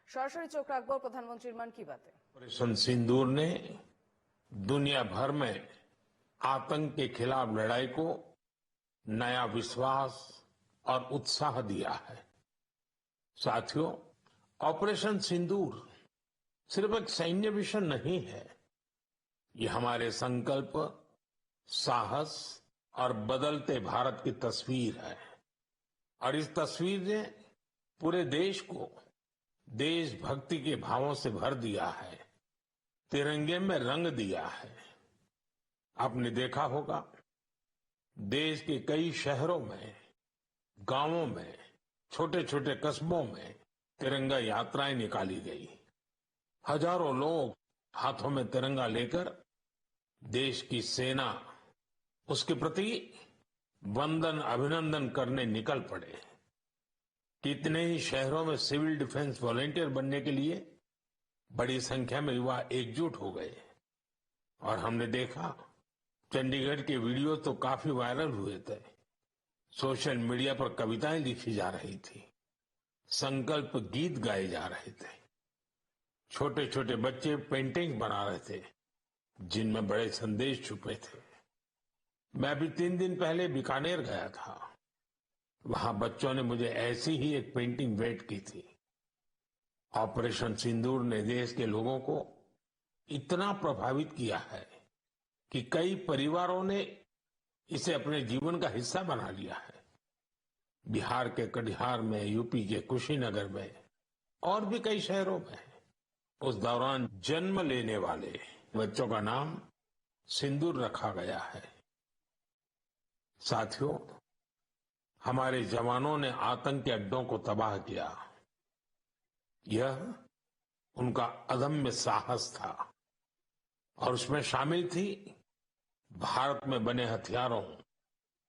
সরাসরি চোখ রাখবো প্রধানমন্ত্রীর মন কি বাতে। ऑपरेशन सिंदूर ने दुनिया भर में आतंक के खिलाफ लड़ाई को नया विश्वास और उत्साह दिया है। साथियों, ऑपरेशन सिंदूर सिर्फ एक सैन्य मिशन नहीं है, ये हमारे संकल्प, साहस और बदलते भारत की तस्वीर है। और इस तस्वीर ने पूरे देश को देशभक्ति के भावों से भर दिया है, तिरंगे में रंग दिया है। आपने देखा होगा, देश के कई शहरों में, गांवों में, छोटे छोटे कस्बों में तिरंगा यात्राएं निकाली गई। हजारों लोग हाथों में तिरंगा लेकर देश की सेना, उसके प्रति वंदन अभिनंदन करने निकल पड़े। कितने ही शहरों में सिविल डिफेंस वॉलेंटियर बनने के लिए बड़ी संख्या में युवा एकजुट हो गए। और हमने देखा, चंडीगढ़ के वीडियो तो काफी वायरल हुए थे। सोशल मीडिया पर कविताएं लिखी जा रही थी, संकल्प गीत गाए जा रहे थे, छोटे छोटे बच्चे पेंटिंग बना रहे थे जिनमें बड़े संदेश छुपे थे। मैं भी 3 दिन पहले बीकानेर गया था। वहां बच्चों ने मुझे ऐसी ही एक पेंटिंग भेंट की थी। ऑपरेशन सिंदूर ने देश के लोगों को इतना प्रभावित किया है कि कई परिवारों ने इसे अपने जीवन का हिस्सा बना लिया है। बिहार के कटिहार में, यूपी के कुशीनगर में और भी कई शहरों में उस दौरान जन्म लेने वाले बच्चों का नाम सिंदूर रखा गया है। साथियों, हमारे जवानों ने आतंक के अड्डों को तबाह किया। यह उनका अदम्य साहस था और उसमें शामिल थी भारत में बने हथियारों,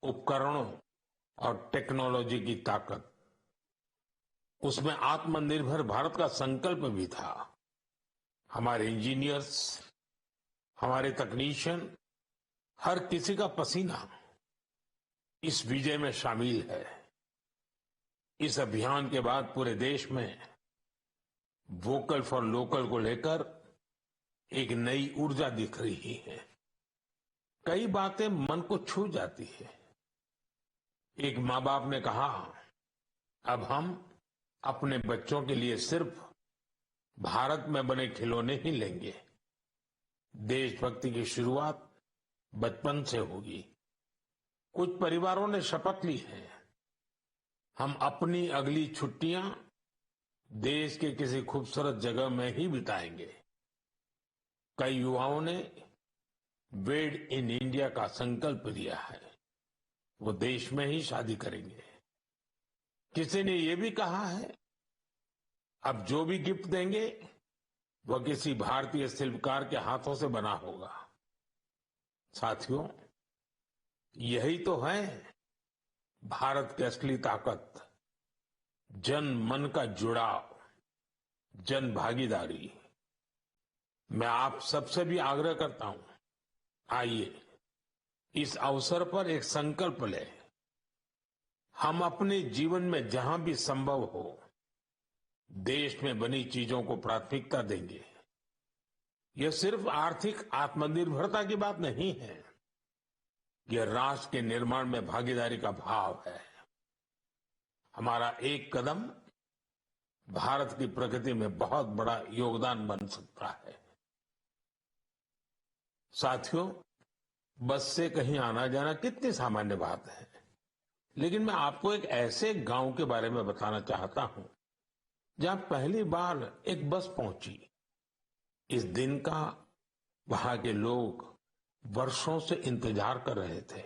उपकरणों और टेक्नोलॉजी की ताकत। उसमें आत्मनिर्भर भारत का संकल्प भी था। हमारे इंजीनियर्स, हमारे तकनीशियन, हर किसी का पसीना इस विजय में शामिल है। इस अभियान के बाद पूरे देश में वोकल फॉर लोकल को लेकर एक नई ऊर्जा दिख रही है। कई बातें मन को छू जाती है। एक माँ बाप ने कहा, अब हम अपने बच्चों के लिए सिर्फ भारत में बने खिलौने ही लेंगे। देशभक्ति की शुरुआत बचपन से होगी। कुछ परिवारों ने शपथ ली है, हम अपनी अगली छुट्टियां देश के किसी खूबसूरत जगह में ही बिताएंगे। कई युवाओं ने वेड इन इंडिया का संकल्प लिया है, वो देश में ही शादी करेंगे। किसी ने ये भी कहा है, अब जो भी गिफ्ट देंगे वह किसी भारतीय शिल्पकार के हाथों से बना होगा। साथियों, यही तो है भारत की असली ताकत, जन मन का जुड़ाव, जन भागीदारी। मैं आप सबसे भी आग्रह करता हूं, आइए इस अवसर पर एक संकल्प लें। हम अपने जीवन में जहां भी संभव हो देश में बनी चीजों को प्राथमिकता देंगे। यह सिर्फ आर्थिक आत्मनिर्भरता की बात नहीं है, यह राष्ट्र के निर्माण में भागीदारी का भाव है। हमारा एक कदम भारत की प्रगति में बहुत बड़ा योगदान बन सकता है। साथियों, बस से कहीं आना जाना कितनी सामान्य बात है, लेकिन मैं आपको एक ऐसे गांव के बारे में बताना चाहता हूं जहां पहली बार एक बस पहुंची। इस दिन का वहां के लोग वर्षों से इंतजार कर रहे थे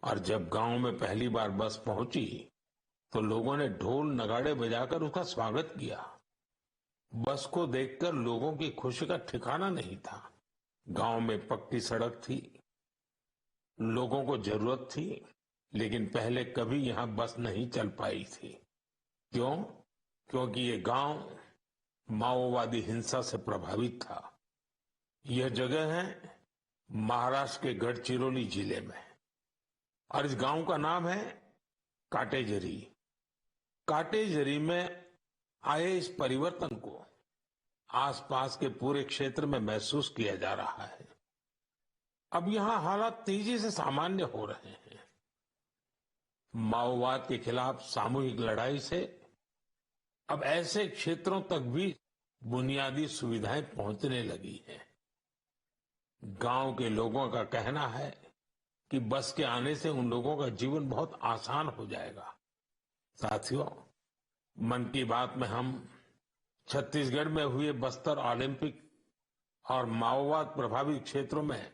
और जब गांव में पहली बार बस पहुंची तो लोगों ने ढोल नगाड़े बजाकर उसका स्वागत किया। बस को देखकर लोगों की खुशी का ठिकाना नहीं था। गांव में पक्की सड़क थी, लोगों को जरूरत थी, लेकिन पहले कभी यहां बस नहीं चल पाई थी। क्यों? क्योंकि ये गांव माओवादी हिंसा से प्रभावित था। यह जगह है महाराष्ट्र के गढ़चिरौली जिले में और इस गांव का नाम है काटेजरी। काटेजरी में आए इस परिवर्तन को आसपास के पूरे क्षेत्र में महसूस किया जा रहा है। अब यहां हालात तेजी से सामान्य हो रहे हैं। माओवाद के खिलाफ सामूहिक लड़ाई से अब ऐसे क्षेत्रों तक भी बुनियादी सुविधाएं पहुंचने लगी हैं। गांव के लोगों का कहना है कि बस के आने से उन लोगों का जीवन बहुत आसान हो जाएगा। साथियों, मन की बात में हम छत्तीसगढ़ में हुए बस्तर ओलंपिक और माओवाद प्रभावित क्षेत्रों में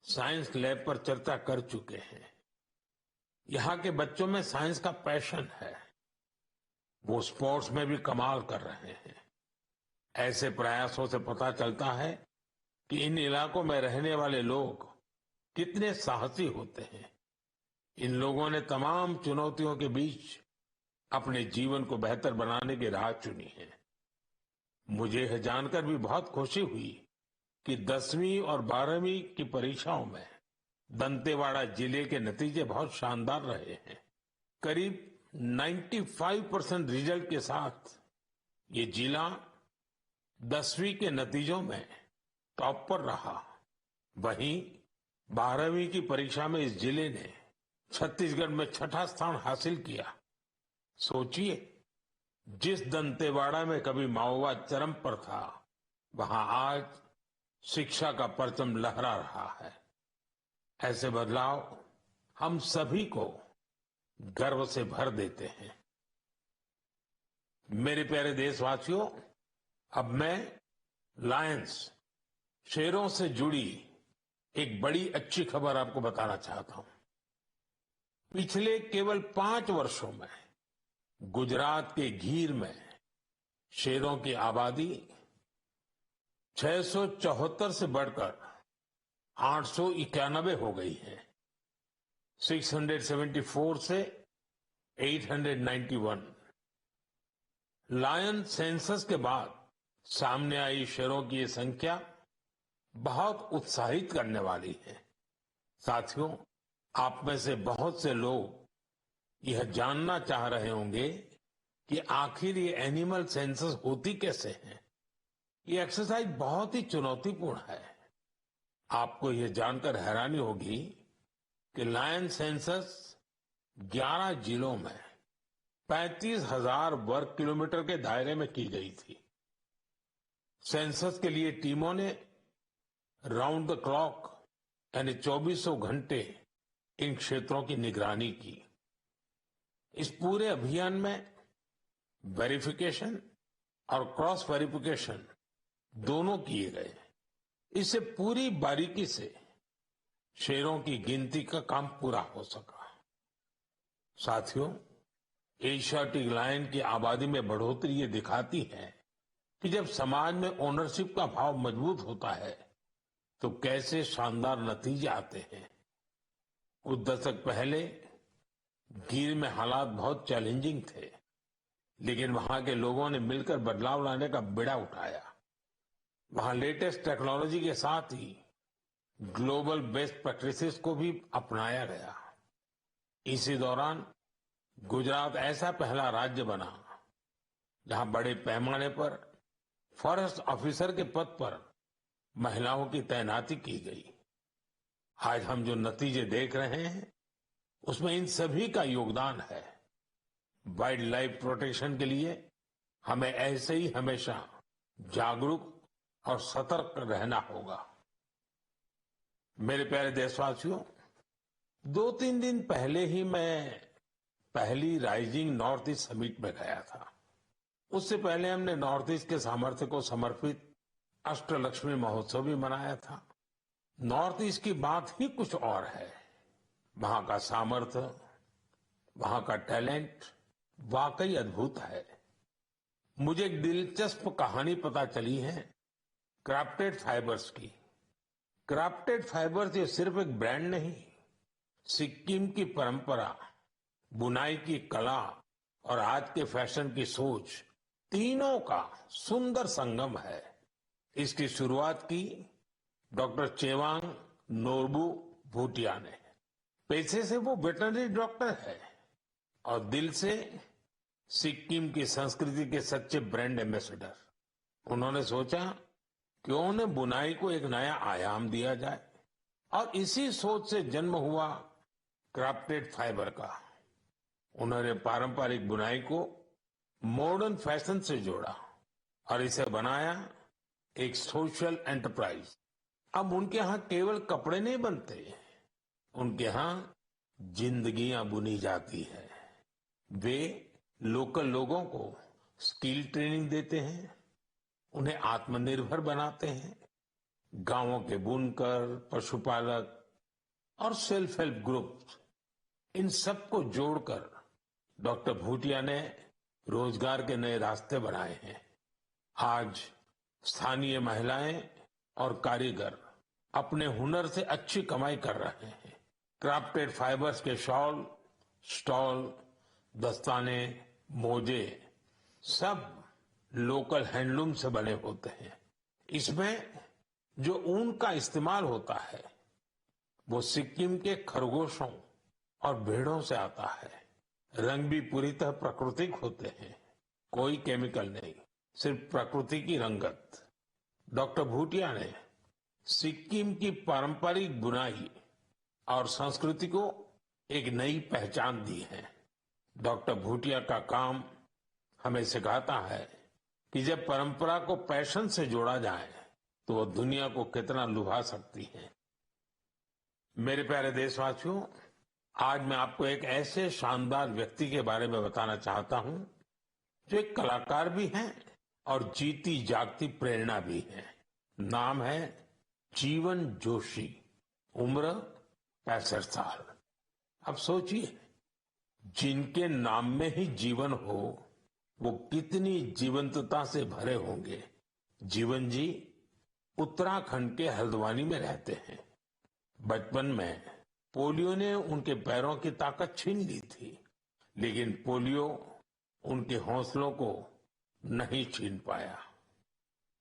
साइंस लैब पर चर्चा कर चुके हैं। यहाँ के बच्चों में साइंस का पैशन है। वो स्पोर्ट्स में भी कमाल कर रहे हैं। ऐसे प्रयासों से पता चलता है कि इन इलाकों में रहने वाले लोग कितने साहसी होते हैं। इन लोगों ने तमाम चुनौतियों के बीच अपने जीवन को बेहतर बनाने की राह चुनी है। मुझे यह जानकर भी बहुत खुशी हुई कि 10वीं और 12वीं की परीक्षाओं में दंतेवाड़ा जिले के नतीजे बहुत शानदार रहे हैं। करीब 95% रिजल्ट के साथ ये जिला 10वीं के नतीजों में टॉप पर रहा। वहीं 12वीं की परीक्षा में इस जिले ने छत्तीसगढ़ में 6ठा स्थान हासिल किया। सोचिए, जिस दंतेवाड़ा में कभी माओवाद चरम पर था, वहां आज शिक्षा का परचम लहरा रहा है। ऐसे बदलाव हम सभी को गर्व से भर देते हैं। मेरे प्यारे देशवासियों, अब मैं लायंस, शेरों से जुड़ी एक बड़ी अच्छी खबर आपको बताना चाहता हूं। पिछले केवल 5 वर्षों में गुजरात के गीर में शेरों की आबादी 674 से बढ़कर 891 हो गई है। 674 से 891। लायन सेंसस के बाद सामने आई शेरों की ये संख्या बहुत उत्साहित करने वाली है। साथियों, आप में से बहुत से लोग यह जानना चाह रहे होंगे कि आखिर ये एनिमल सेंसस होती कैसे है। ये एक्सरसाइज बहुत ही चुनौतीपूर्ण है। आपको यह जानकर हैरानी होगी कि लायन सेंसस 11 जिलों में 35,000 वर्ग किलोमीटर के दायरे में की गई थी। सेंसस के लिए टीमों ने राउंड द क्लॉक यानी 2400 घंटे इन क्षेत्रों की निगरानी की। इस पूरे अभियान में वेरिफिकेशन और क्रॉस वेरिफिकेशन दोनों किए गए। इससे पूरी बारीकी से शेरों की गिनती का काम पूरा हो सका। साथियों, एशियाटिक लायन की आबादी में बढ़ोतरी ये दिखाती है कि जब समाज में ओनरशिप का भाव मजबूत होता है तो कैसे शानदार नतीजे आते हैं। कुछ दशक पहले गीर में हालात बहुत चैलेंजिंग थे, लेकिन वहां के लोगों ने मिलकर बदलाव लाने का बीड़ा उठाया। वहां लेटेस्ट टेक्नोलॉजी के साथ ही ग्लोबल बेस्ट प्रैक्टिसेस को भी अपनाया गया। इसी दौरान गुजरात ऐसा पहला राज्य बना जहां बड़े पैमाने पर फॉरेस्ट ऑफिसर के पद पर महिलाओं की तैनाती की गई। आज हम जो नतीजे देख रहे हैं उसमें इन सभी का योगदान है। वाइल्ड लाइफ प्रोटेक्शन के लिए हमें ऐसे ही हमेशा जागरूक और सतर्क रहना होगा। मेरे प्यारे देशवासियों, 2-3 दिन पहले ही मैं पहली राइजिंग नॉर्थ ईस्ट समिट में गया था। उससे पहले हमने नॉर्थ ईस्ट के सामर्थ्य को समर्पित अष्टलक्ष्मी महोत्सव भी मनाया था। नॉर्थ ईस्ट की बात ही कुछ और है। वहां का सामर्थ्य, वहां का टैलेंट वाकई अद्भुत है। मुझे एक दिलचस्प कहानी पता चली है क्राफ्टेड फाइबर्स की। क्राफ्टेड फाइबर्स ये सिर्फ एक ब्रांड नहीं, सिक्किम की परंपरा, बुनाई की कला और आज के फैशन की सोच, तीनों का सुंदर संगम है। इसकी शुरुआत की डॉक्टर चेवांग नोरबू भूटिया ने। पेशे से वो वेटरनरी डॉक्टर है और दिल से सिक्किम की संस्कृति के सच्चे ब्रांड एम्बेसडर। उन्होंने सोचा क्यों न बुनाई को एक नया आयाम दिया जाए और इसी सोच से जन्म हुआ क्राफ्टेड फाइबर का। उन्होंने पारंपरिक बुनाई को मॉडर्न फैशन से जोड़ा और इसे बनाया एक सोशल एंटरप्राइज। अब उनके यहाँ केवल कपड़े नहीं बनते, उनके यहाँ जिंदगियां बुनी जाती है। वे लोकल लोगों को स्किल ट्रेनिंग देते हैं, उन्हें आत्मनिर्भर बनाते हैं। गांवों के बुनकर, पशुपालक और सेल्फ हेल्प ग्रुप, इन सबको जोड़कर डॉक्टर भूटिया ने रोजगार के नए रास्ते बनाए हैं। आज स्थानीय महिलाएं और कारीगर अपने हुनर से अच्छी कमाई कर रहे हैं। क्राफ्टेड फाइबर्स के शॉल, स्टॉल, दस्ताने, मोजे सब लोकल हैंडलूम से बने होते हैं। इसमें जो ऊन का इस्तेमाल होता है वो सिक्किम के खरगोशों और भेड़ों से आता है। रंग भी पूरी तरह प्राकृतिक होते हैं, कोई केमिकल नहीं, सिर्फ प्रकृति की रंगत। डॉक्टर भूटिया ने सिक्किम की पारंपरिक बुनाई और संस्कृति को एक नई पहचान दी है। डॉक्टर भूटिया का काम हमें सिखाता है कि जब परंपरा को पैशन से जोड़ा जाए तो वो दुनिया को कितना लुभा सकती है। मेरे प्यारे देशवासियों, आज मैं आपको एक ऐसे शानदार व्यक्ति के बारे में बताना चाहता हूं जो एक कलाकार भी हैं और जीती जागती प्रेरणा भी है। नाम है जीवन जोशी, उम्र 65 साल। अब सोचिए, जिनके नाम में ही जीवन हो वो कितनी जीवंतता से भरे होंगे। जीवन जी उत्तराखंड के हल्द्वानी में रहते हैं। बचपन में पोलियो ने उनके पैरों की ताकत छीन ली थी, लेकिन पोलियो उनके हौसलों को नहीं छीन पाया।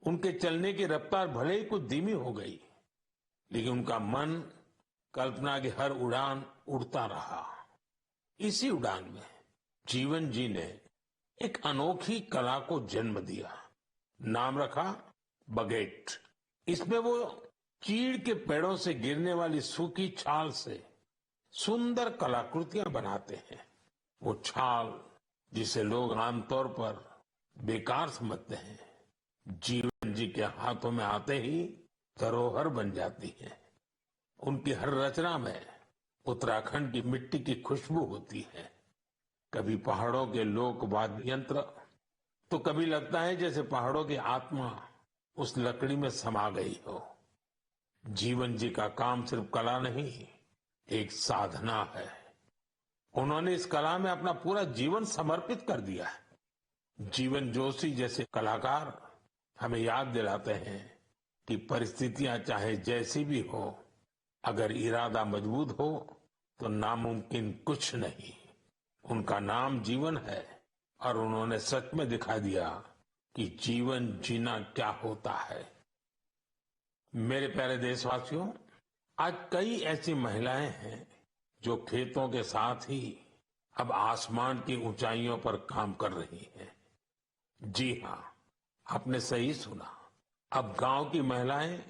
उनके चलने की रफ्तार भले ही कुछ धीमी हो गई, लेकिन उनका मन कल्पना की हर उड़ान उड़ता रहा। इसी उड़ान में जीवन जी ने एक अनोखी कला को जन्म दिया। नाम रखा बगेट। इसमें वो चीड़ के पेड़ों से गिरने वाली सूखी छाल से सुंदर कलाकृतियां बनाते हैं। वो छाल जिसे लोग आमतौर पर बेकार समझते हैं, जीवन जी के हाथों में आते ही धरोहर बन जाती है। उनकी हर रचना में उत्तराखंड की मिट्टी की खुशबू होती है। कभी पहाड़ों के लोक वाद्य यंत्र, तो कभी लगता है जैसे पहाड़ों की आत्मा उस लकड़ी में समा गई हो। जीवन जी का काम सिर्फ कला नहीं, एक साधना है। उन्होंने इस कला में अपना पूरा जीवन समर्पित कर दिया है। जीवन जोशी जैसे कलाकार हमें याद दिलाते हैं कि परिस्थितियां चाहे जैसी भी हो, अगर इरादा मजबूत हो तो नामुमकिन कुछ नहीं। उनका नाम जीवन है और उन्होंने सच में दिखा दिया कि जीवन जीना क्या होता है। मेरे प्यारे देशवासियों, आज कई ऐसी महिलाएं हैं जो खेतों के साथ ही अब आसमान की ऊंचाइयों पर काम कर रही हैं। जी हाँ, आपने सही सुना। अब गांव की महिलाएं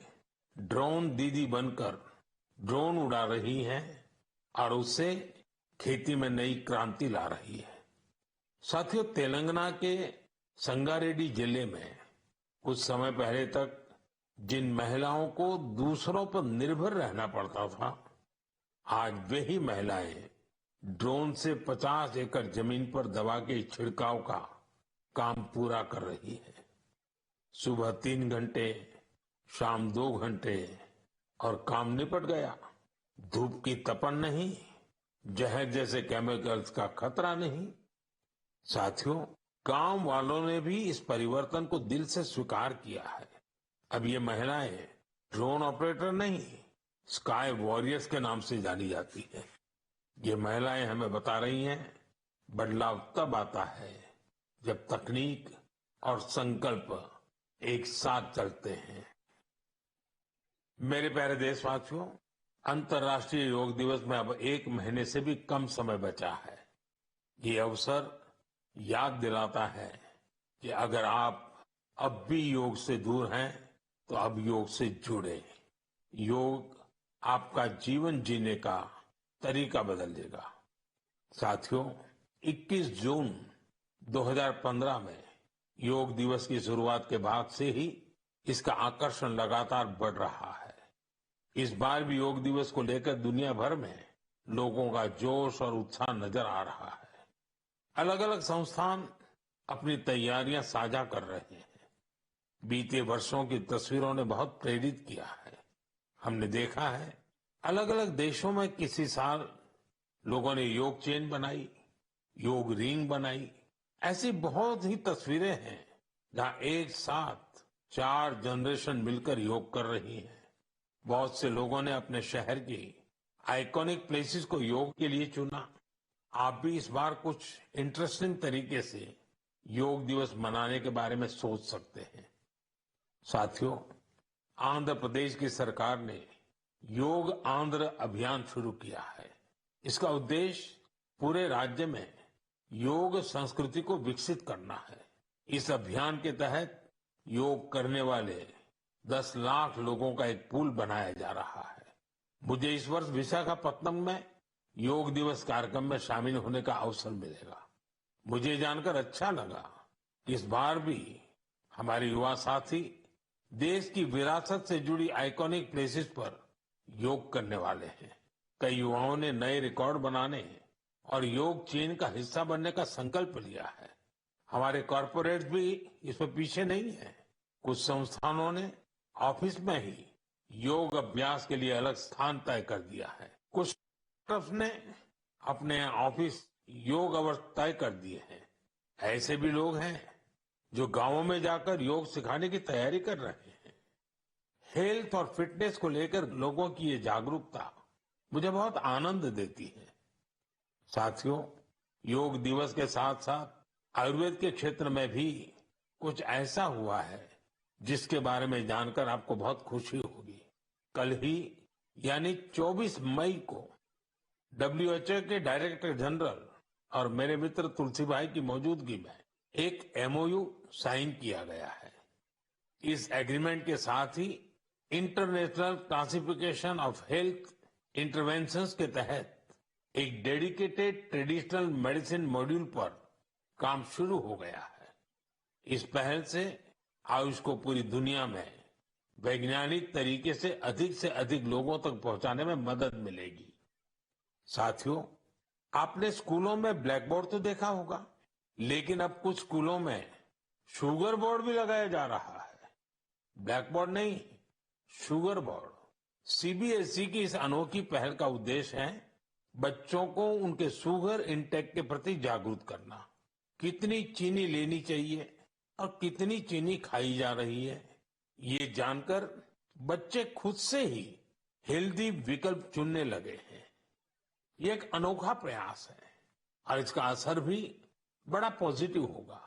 ड्रोन दीदी बनकर ड्रोन उड़ा रही हैं और उससे खेती में नई क्रांति ला रही है। साथियों, तेलंगाना के संगारेड्डी जिले में कुछ समय पहले तक जिन महिलाओं को दूसरों पर निर्भर रहना पड़ता था, आज वही महिलाएं ड्रोन से 50 एकड़ जमीन पर दवा के छिड़काव का काम पूरा कर रही है। सुबह 3 घंटे, शाम 2 घंटे और काम निपट गया। धूप की तपन नहीं, जहर जैसे केमिकल्स का खतरा नहीं। साथियों, गांव वालों ने भी इस परिवर्तन को दिल से स्वीकार किया है। अब ये महिलाएं ड्रोन ऑपरेटर नहीं, स्काई वॉरियर्स के नाम से जानी जाती है। ये महिलाएं हमें बता रही हैं, बदलाव तब आता है जब तकनीक और संकल्प एक साथ चलते हैं। मेरे प्यारे देशवासियों, अंतर्राष्ट्रीय योग दिवस में अब 1 महीने से भी कम समय बचा है। ये अवसर याद दिलाता है कि अगर आप अब भी योग से दूर हैं तो अब योग से जुड़े। योग आपका जीवन जीने का तरीका बदल देगा। साथियों, 21 जून 2015 में योग दिवस की शुरुआत के बाद से ही इसका आकर्षण लगातार बढ़ रहा है। इस बार भी योग दिवस को लेकर दुनिया भर में लोगों का जोश और उत्साह नजर आ रहा है। अलग अलग संस्थान अपनी तैयारियां साझा कर रहे हैं। बीते वर्षों की तस्वीरों ने बहुत प्रेरित किया है। हमने देखा है अलग अलग देशों में किसी साल लोगों ने योग चेन बनाई, योग रिंग बनाई। ऐसी बहुत ही तस्वीरें हैं जहां एक साथ 4 जनरेशन मिलकर योग कर रही हैं। बहुत से लोगों ने अपने शहर की आइकॉनिक प्लेसेस को योग के लिए चुना। आप भी इस बार कुछ इंटरेस्टिंग तरीके से योग दिवस मनाने के बारे में सोच सकते हैं। साथियों, आंध्र प्रदेश की सरकार ने योग आंध्र अभियान शुरू किया है। इसका उद्देश्य पूरे राज्य में योग संस्कृति को विकसित करना है। इस अभियान के तहत योग करने वाले 10 लाख लोगों का एक पूल बनाया जा रहा है। मुझे इस वर्ष विशाखापत्तनम में योग दिवस कार्यक्रम में शामिल होने का अवसर मिलेगा। मुझे जानकर अच्छा लगा कि इस बार भी हमारे युवा साथी देश की विरासत से जुड़ी आइकॉनिक प्लेसेस पर योग करने वाले हैं। कई युवाओं ने नए रिकॉर्ड बनाने और योग चेन का हिस्सा बनने का संकल्प लिया है। हमारे कॉरपोरेट्स भी इसमें पीछे नहीं है। कुछ संस्थानों ने ऑफिस में ही योग अभ्यास के लिए अलग स्थान तय कर दिया है। कुछ स्टार्टअप्स ने अपने ऑफिस योग अवर्स तय कर दिए हैं। ऐसे भी लोग हैं जो गांवों में जाकर योग सिखाने की तैयारी कर रहे हैं। हेल्थ और फिटनेस को लेकर लोगों की ये जागरूकता मुझे बहुत आनंद देती है। साथियों, योग दिवस के साथ साथ आयुर्वेद के क्षेत्र में भी कुछ ऐसा हुआ है जिसके बारे में जानकर आपको बहुत खुशी होगी। कल ही यानी 24 मई को WHO के डायरेक्टर जनरल और मेरे मित्र तुलसी भाई की मौजूदगी में एक MOU साइन किया गया है। इस एग्रीमेंट के साथ ही international classification of health interventions के तहत एक डेडिकेटेड ट्रेडिशनल मेडिसिन मॉड्यूल पर काम शुरू हो गया है। इस पहल से आयुष को पूरी दुनिया में वैज्ञानिक तरीके से अधिक लोगों तक पहुंचाने में मदद मिलेगी। साथियों, आपने स्कूलों में ब्लैक बोर्ड तो देखा होगा, लेकिन अब कुछ स्कूलों में शुगर बोर्ड भी लगाया जा रहा है। ब्लैक बोर्ड नहीं, शुगर बोर्ड। CBSE की इस अनोखी पहल का उद्देश्य है बच्चों को उनके शुगर इंटेक के प्रति जागरूक करना। कितनी चीनी लेनी चाहिए और कितनी चीनी खाई जा रही है, ये जानकर बच्चे खुद से ही हेल्दी विकल्प चुनने लगे हैं। ये एक अनोखा प्रयास है और इसका असर भी बड़ा पॉजिटिव होगा।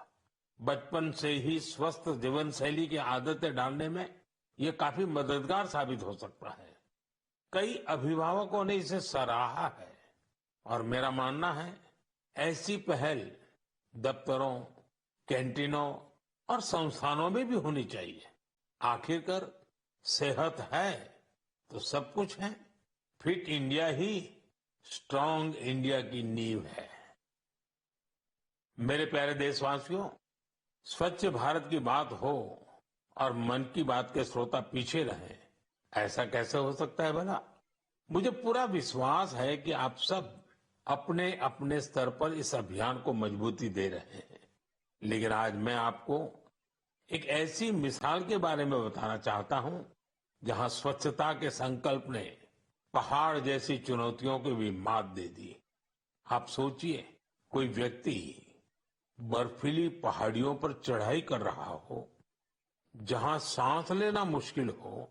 बचपन से ही स्वस्थ जीवन शैली की आदतें डालने में ये काफी मददगार साबित हो सकता है। कई अभिभावकों ने इसे सराहा है और मेरा मानना है ऐसी पहल दफ्तरों, कैंटीनों और संस्थानों में भी होनी चाहिए। आखिरकार सेहत है तो सब कुछ है। फिट इंडिया ही स्ट्रांग इंडिया की नींव है। मेरे प्यारे देशवासियों, स्वच्छ भारत की बात हो और मन की बात के श्रोता पीछे रहे, ऐसा कैसे हो सकता है भला? मुझे पूरा विश्वास है कि आप सब अपने अपने स्तर पर इस अभियान को मजबूती दे रहे हैं। लेकिन आज मैं आपको एक ऐसी मिसाल के बारे में बताना चाहता हूं जहां स्वच्छता के संकल्प ने पहाड़ जैसी चुनौतियों को भी मात दे दी। आप सोचिए, कोई व्यक्ति बर्फीली पहाड़ियों पर चढ़ाई कर रहा हो, जहां सांस लेना मुश्किल हो,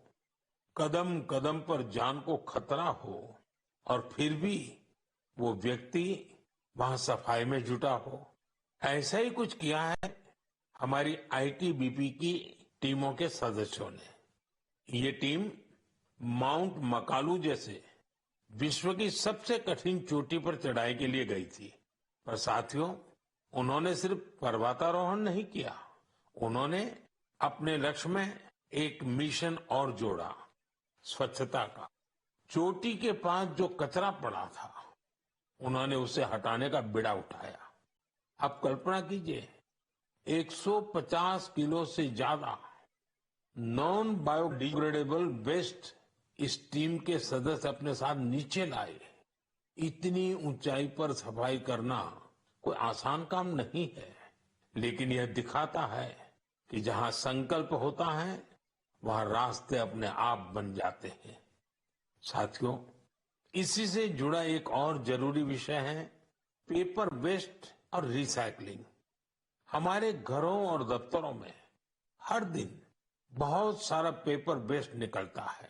कदम कदम पर जान को खतरा हो, और फिर भी वो व्यक्ति वहां सफाई में जुटा हो। ऐसा ही कुछ किया है हमारी ITBP की टीमों के सदस्यों ने। ये टीम माउंट मकालू जैसे विश्व की सबसे कठिन चोटी पर चढ़ाई के लिए गई थी। पर साथियों, उन्होंने सिर्फ पर्वतारोहण नहीं किया, उन्होंने अपने लक्ष्य में एक मिशन और जोड़ा, स्वच्छता का। चोटी के पास जो कचरा पड़ा था, उन्होंने उसे हटाने का बीड़ा उठाया। आप कल्पना कीजिए, 150 किलो से ज्यादा नॉन बायोडिग्रेडेबल वेस्ट इस टीम के सदस्य अपने साथ नीचे लाए। इतनी ऊंचाई पर सफाई करना कोई आसान काम नहीं है, लेकिन यह दिखाता है कि जहां संकल्प होता है, वहां रास्ते अपने आप बन जाते हैं। साथियों, इसी से जुड़ा एक और जरूरी विषय है पेपर वेस्ट और रिसाइकलिंग। हमारे घरों और दफ्तरों में हर दिन बहुत सारा पेपर वेस्ट निकलता है।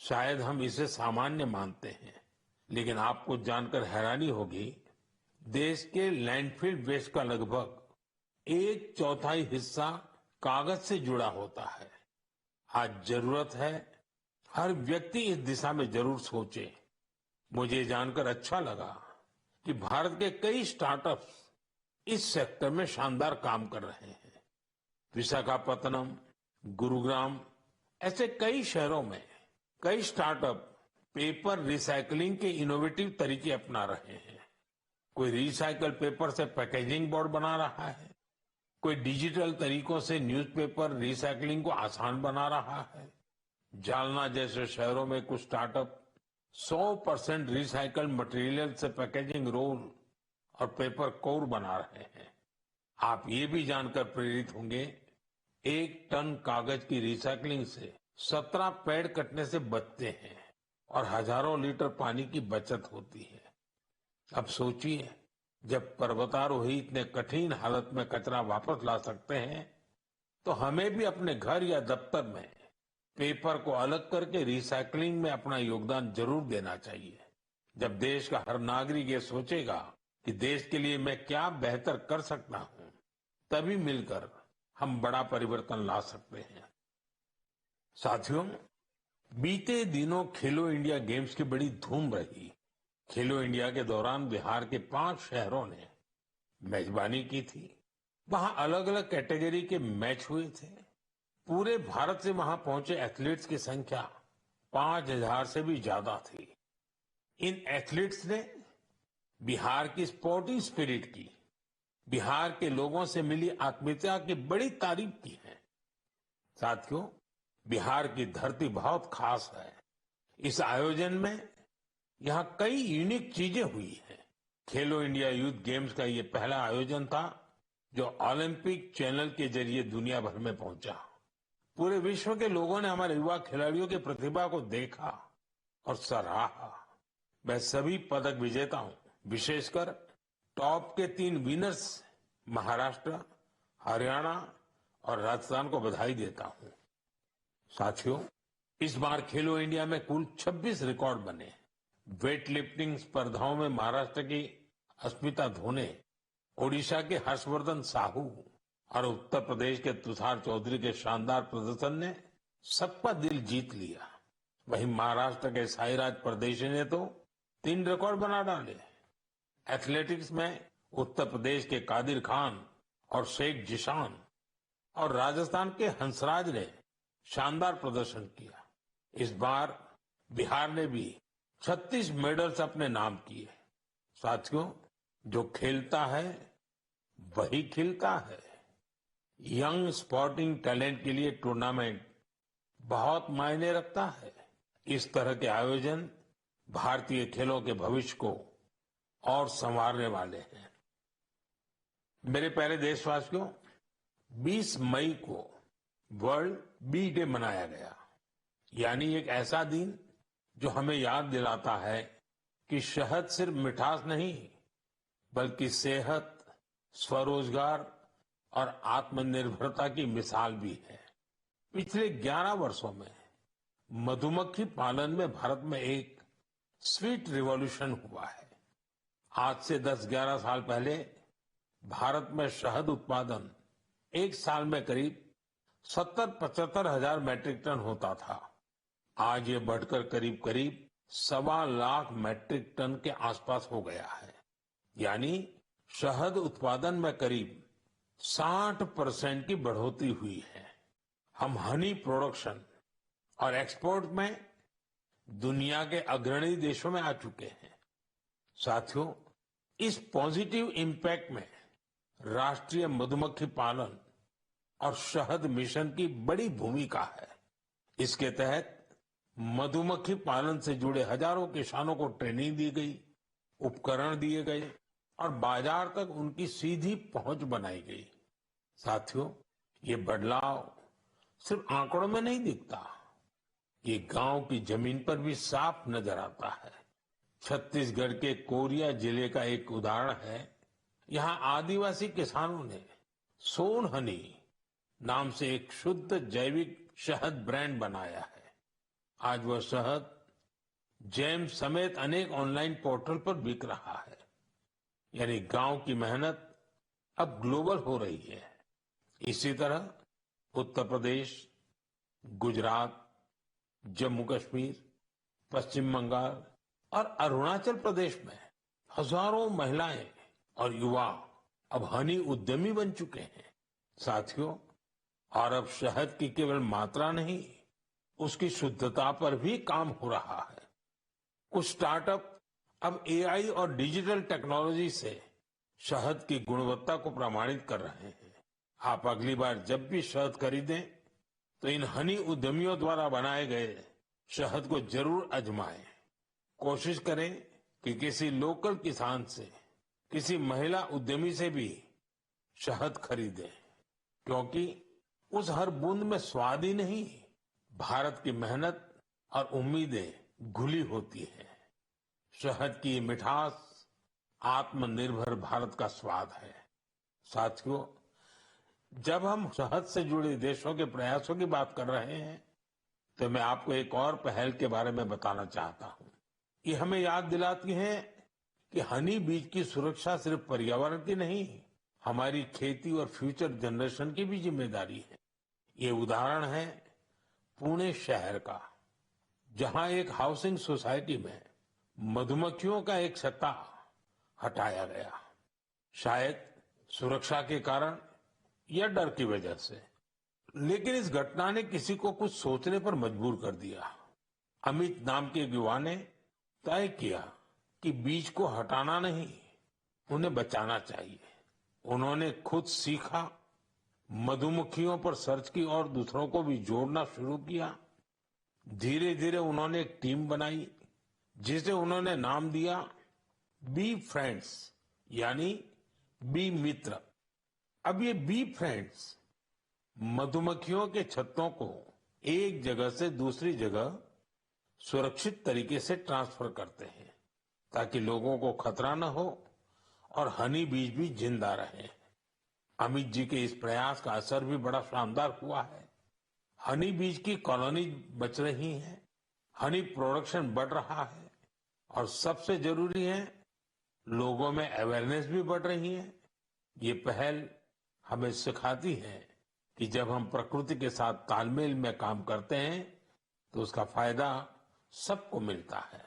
शायद हम इसे सामान्य मानते हैं, लेकिन आपको जानकर हैरानी होगी, देश के लैंडफिल वेस्ट का लगभग 1/4 हिस्सा कागज से जुड़ा होता है। आज जरूरत है हर व्यक्ति इस दिशा में जरूर सोचे। मुझे जानकर अच्छा लगा कि भारत के कई स्टार्टअप्स इस सेक्टर में शानदार काम कर रहे हैं। विशाखापत्तनम, गुरुग्राम, ऐसे कई शहरों में कई स्टार्टअप पेपर रिसाइकलिंग के इनोवेटिव तरीके अपना रहे हैं। कोई रिसाइकल पेपर से पैकेजिंग बोर्ड बना रहा है, कोई डिजिटल तरीकों से न्यूज़पेपर रिसाइकलिंग को आसान बना रहा है। जालना जैसे शहरों में कुछ स्टार्टअप 100% रिसाइकल्ड मटेरियल से पैकेजिंग रोल और पेपर कोर बना रहे हैं। आप ये भी जानकर प्रेरित होंगे, 1 टन कागज की रिसाइकलिंग से 17 पेड़ कटने से बचते हैं और हजारों लीटर पानी की बचत होती है। अब सोचिए, जब पर्वतारोही इतने कठिन हालत में कचरा वापस ला सकते हैं, तो हमें भी अपने घर या दफ्तर में पेपर को अलग करके रिसाइकलिंग में अपना योगदान जरूर देना चाहिए। जब देश का हर नागरिक ये सोचेगा कि देश के लिए मैं क्या बेहतर कर सकता हूं, तभी मिलकर हम बड़ा परिवर्तन ला सकते हैं। साथियों, बीते दिनों खेलो इंडिया गेम्स की बड़ी धूम रही। खेलो इंडिया के दौरान बिहार के 5 शहरों ने मेजबानी की थी। वहां अलग अलग कैटेगरी के मैच हुए थे। पूरे भारत से वहां पहुंचे एथलीट्स की संख्या 5,000 से भी ज्यादा थी। इन एथलीट्स ने बिहार की स्पोर्टिंग स्पिरिट की, बिहार के लोगों से मिली आत्मीयता की बड़ी तारीफ की है। साथियों, बिहार की धरती बहुत खास है। इस आयोजन में यहां कई यूनिक चीजें हुई हैं। खेलो इंडिया यूथ गेम्स का ये पहला आयोजन था जो ओलंपिक चैनल के जरिए दुनिया भर में पहुंचा। पूरे विश्व के लोगों ने हमारे युवा खिलाड़ियों की प्रतिभा को देखा और सराहा। मैं सभी पदक विजेताओं, विशेषकर टॉप के 3 विनर्स महाराष्ट्र, हरियाणा और राजस्थान को बधाई देता हूं। साथियों, इस बार खेलो इंडिया में कुल 26 रिकॉर्ड बने। वेट लिफ्टिंग स्पर्धाओं में महाराष्ट्र की अस्मिता धोने, ओडिशा के हर्षवर्धन साहू और उत्तर प्रदेश के तुषार चौधरी के शानदार प्रदर्शन ने सबका दिल जीत लिया। वहीं महाराष्ट्र के साईराज परदेशी ने तो 3 रिकॉर्ड बना डाले। एथलेटिक्स में उत्तर प्रदेश के कादिर खान और शेख जिशान और राजस्थान के हंसराज ने शानदार प्रदर्शन किया। इस बार बिहार ने भी 36 मेडल्स अपने नाम किए। साथियों, जो खेलता है वही खिलता है। यंग स्पोर्टिंग टैलेंट के लिए टूर्नामेंट बहुत मायने रखता है। इस तरह के आयोजन भारतीय खेलों के भविष्य को और संवारने वाले हैं। मेरे प्यारे देशवासियों, 20 मई को वर्ल्ड बी डे मनाया गया। यानी एक ऐसा दिन जो हमें याद दिलाता है कि शहद सिर्फ मिठास नहीं, बल्कि सेहत, स्वरोजगार और आत्मनिर्भरता की मिसाल भी है। पिछले 11 वर्षों में मधुमक्खी पालन में भारत में एक स्वीट रिवॉल्यूशन हुआ है। आज से 10-11 साल पहले भारत में शहद उत्पादन एक साल में करीब 70-75 हजार मैट्रिक टन होता था। आज ये बढ़कर करीब 1.25 लाख मैट्रिक टन के आसपास हो गया है। यानी शहद उत्पादन में करीब 60% की बढ़ोतरी हुई है। हम हनी प्रोडक्शन और एक्सपोर्ट में दुनिया के अग्रणी देशों में आ चुके हैं। साथियों, इस पॉजिटिव इम्पैक्ट में राष्ट्रीय मधुमक्खी पालन और शहद मिशन की बड़ी भूमिका है। इसके तहत मधुमक्खी पालन से जुड़े हजारों किसानों को ट्रेनिंग दी गई, उपकरण दिए गए और बाजार तक उनकी सीधी पहुंच बनाई गई। साथियों, ये बदलाव सिर्फ आंकड़ों में नहीं दिखता, ये गांव की जमीन पर भी साफ नजर आता है। छत्तीसगढ़ के कोरिया जिले का एक उदाहरण है। यहाँ आदिवासी किसानों ने सोन हनी नाम से एक शुद्ध जैविक शहद ब्रांड बनाया है। आज वह शहद जैम समेत अनेक ऑनलाइन पोर्टल पर बिक रहा है। यानी गांव की मेहनत अब ग्लोबल हो रही है। इसी तरह उत्तर प्रदेश, गुजरात, जम्मू कश्मीर, पश्चिम बंगाल और अरुणाचल प्रदेश में हजारों महिलाएं और युवा अब हनी उद्यमी बन चुके हैं। साथियों, और अब शहद की केवल मात्रा नहीं, उसकी शुद्धता पर भी काम हो रहा है। कुछ स्टार्टअप अब एआई और डिजिटल टेक्नोलॉजी से शहद की गुणवत्ता को प्रमाणित कर रहे हैं। आप अगली बार जब भी शहद खरीदें तो इन हनी उद्यमियों द्वारा बनाए गए शहद को जरूर आजमाएं। कोशिश करें कि किसी लोकल किसान से, किसी महिला उद्यमी से भी शहद खरीदें, क्योंकि उस हर बूंद में स्वाद ही नहीं, भारत की मेहनत और उम्मीदें घुली होती हैं। शहद की मिठास आत्मनिर्भर भारत का स्वाद है। साथियों, जब हम शहद से जुड़े देशों के प्रयासों की बात कर रहे हैं तो मैं आपको एक और पहल के बारे में बताना चाहता हूं। ये हमें याद दिलाती है कि हनी बीज की सुरक्षा सिर्फ पर्यावरण की नहीं, हमारी खेती और फ्यूचर जनरेशन की भी जिम्मेदारी है। ये उदाहरण है पुणे शहर का, जहां एक हाउसिंग सोसाइटी में मधुमक्खियों का एक छत्ता हटाया गया। शायद सुरक्षा के कारण या डर की वजह से, लेकिन इस घटना ने किसी को कुछ सोचने पर मजबूर कर दिया। अमित नाम के युवा ने तय किया कि बीज को हटाना नहीं, उन्हें बचाना चाहिए। उन्होंने खुद सीखा, मधुमक्खियों पर सर्च की और दूसरों को भी जोड़ना शुरू किया। धीरे धीरे उन्होंने एक टीम बनाई जिसे उन्होंने नाम दिया बी फ्रेंड्स, यानी बी मित्र। अब ये बी फ्रेंड्स मधुमक्खियों के छत्तों को एक जगह से दूसरी जगह सुरक्षित तरीके से ट्रांसफर करते हैं ताकि लोगों को खतरा न हो और हनी बीज भी जिंदा रहे। अमित जी के इस प्रयास का असर भी बड़ा शानदार हुआ है। हनी बीज की कॉलोनी बच रही है, हनी प्रोडक्शन बढ़ रहा है और सबसे जरूरी है, लोगों में अवेयरनेस भी बढ़ रही है। ये पहल हमें सिखाती है कि जब हम प्रकृति के साथ तालमेल में काम करते हैं तो उसका फायदा सबको मिलता है।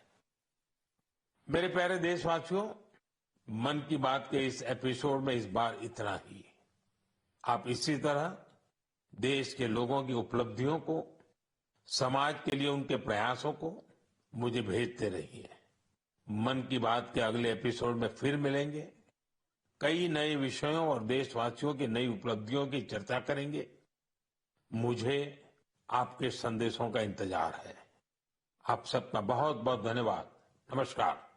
मेरे प्यारे देशवासियों, मन की बात के इस एपिसोड में इस बार इतना ही। आप इसी तरह देश के लोगों की उपलब्धियों को, समाज के लिए उनके प्रयासों को मुझे भेजते रहिए। मन की बात के अगले एपिसोड में फिर मिलेंगे। कई नए विषयों और देशवासियों की नई उपलब्धियों की चर्चा करेंगे। मुझे आपके संदेशों का इंतजार है। आप सबका बहुत बहुत धन्यवाद। नमस्कार।